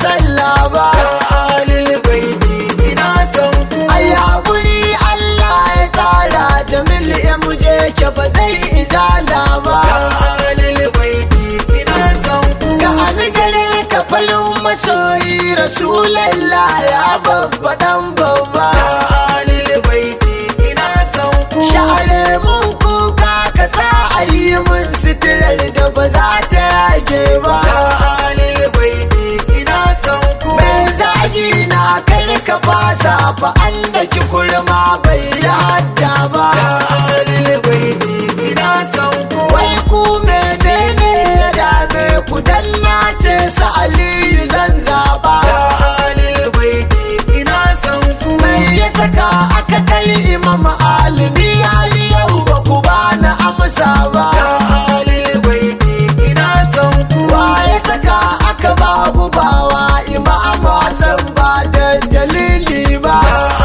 sallah ba. Ahlul baiti ina son ku. Ai haƙuri Allah ya tsara Jamil ya muje ke ba zai izala ba. Ahlul baiti ina son ku. Ga an gare ka farin masoyi Rasulallah ya babba dan babba. Ahlul baiti ina son ku. Share mun kuka ka sa a yi mun sitirar da ba za ta yage ba. Ahlul baiti ina son ku. Mai zagi na kar ka fasa fa an da ki kurma bai yi hadda ba. Ahlul baiti ina son ku. Wai ku menene ya dame ku dan na ce sa Aliyu zan zaba. Ahlul baiti ina son ku. Mai ya saka aka kari Imam Alimi Ali yau ba ku bani amsa ba. Ahlul baiti ina son ku. Wa ya saka aka babu bawa Imam Hassan ba da dalili ba.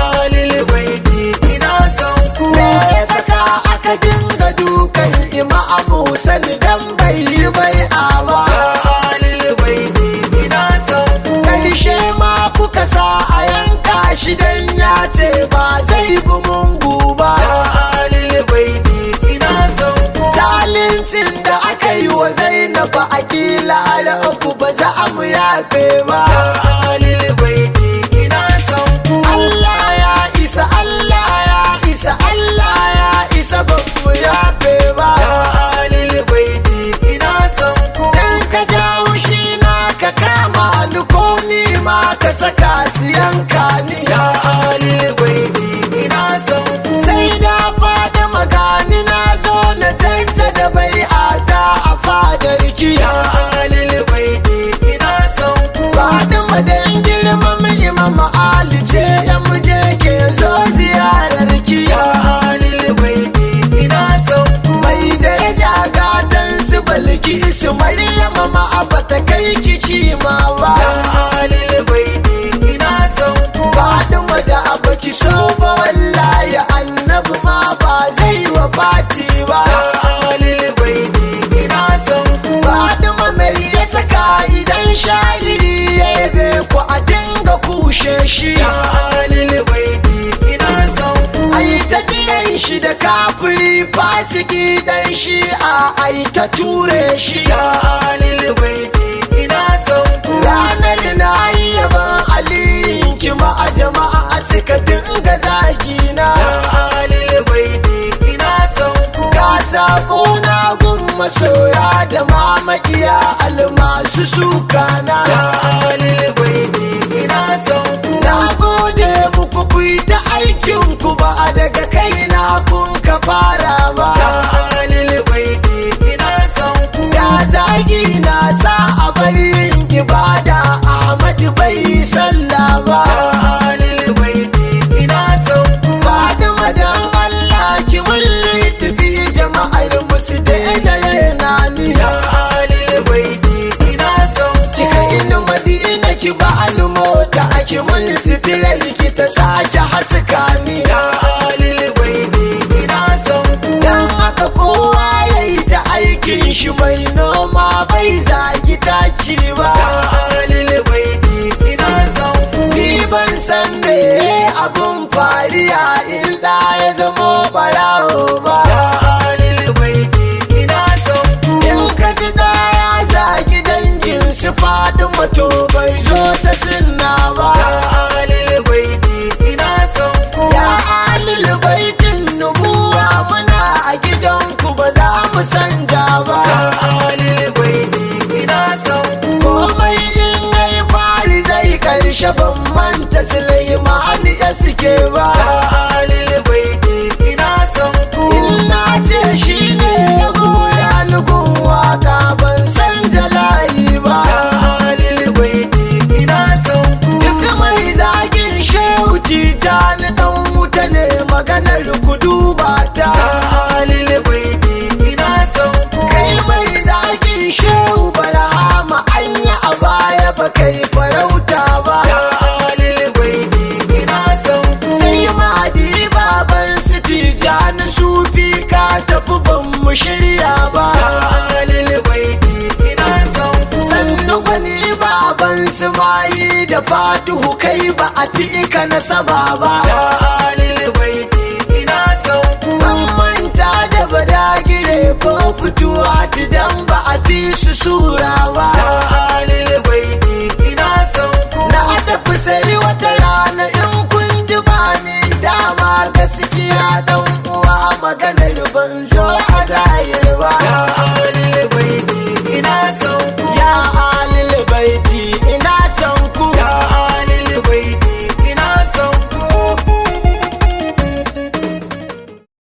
Ahlul baiti ina son ku. Me ya saka aka dinga dukan Imam Hussein dan bai yi bai'a ba. Ahlul baiti ina son ku. Karshe ma kuka sa a yanka shi dan ya ce ba zai bi mungu ba. Ahlul baiti ina son ku. Zalincin da aka yi wa Zainab a kila uku ba za mu yafe ba. Ahlul baiti ina son ku. Allah ya isa, Allah ya isa, Allah ya isa ba mu yafe ba. Ahlul baiti ina son ku. Dan ka jawo shi na ka kama ni ko ni ma ka saka siyanka ni. Ahlul baiti ina son ku. Sai da fada magani na zo na canta da bai'ata a fadarki. Ahlul baiti ina son ku. Fatima dan girman Imam Ali ce ya muje ke zo ziyararki. Ahlul baiti ina son ku. Mai daraja gatan su balki su Maryam ma bata kai kiki ma ba. Ahlul baiti ina son ku. Fatima da abaki so ba wallahi annabi ma ba zai wa fati ba. Ahlul baiti ina son ku. Fatima mai ya saka idan sha'iri ya yabe ku a dinga kushe shi. Ahlul baiti ina son ku. Ai ta kiran shi da kafiri fasiki dan shi ai ta ture shi. Ahlul baiti ina son ku. Ranar na yi yaban aliyin kima a jama'a suka dinga zagina. Ahlul baiti ina son ku. Ga sako na gun masoya da mamakiya almasu sukana. Ahlul baiti ina son ku. Na gode muku ku yi ta aikin ku ba daga kaina kun ka fara ba. Ahlul baiti ina son ku. Ya zagi na sa a bari yin ibada Ahmad bai sallah ba. Ahlul baiti ina son ku. Fatima dan Allah ki mulli tafi jama'ar musu daina raina ni. Ahlul baiti ina son ku. Kika ina Madina ki ba almota ake mun sitirar ki ta sake haska ni. Ahlul baiti ina son ku. Dan haka kowa yayi ta aikin shi mai noma bai zagi taki ba. Ahlul baiti ina son ku. Ni ban san me abun fariya in da ya zamo barawo ba. Ahlul baiti ina son ku. In ka ji da ya zagi dangin su Fatima to bai zo ta sunna ba. Ahlul baiti ina son ku. Ya alil baitin nubuwa muna a gidanku ba za mu sanja ba. Ahlul baiti ina son ku. Komai in yayi fari zai karshe ban manta Sulaiman ya suke ba. Ahlul baiti ina son ku. Ina ce shi ne ya goya ni gun waka ban san jalayi ba. Ahlul baiti ina son ku. Duk mai zagin shehu Tijjani dan wuta ne maganar ku duba ta. Ahlul baiti ina son ku. Kai mai zagin shehu Barhama anya a baya ba kai farauta ba. Ahlul baiti ina son ku. Sai Mahdi fatuhu kai ba a fi ka nasaba ba. Ya alil baiti ina son ku. Ban manta da badagire ko fituwa idan ba a fi su sura ba. Ya alil baiti ina son ku. Na tafi sai wata rana in kun ji bani dama gaskiya dan uwa maganar banzo.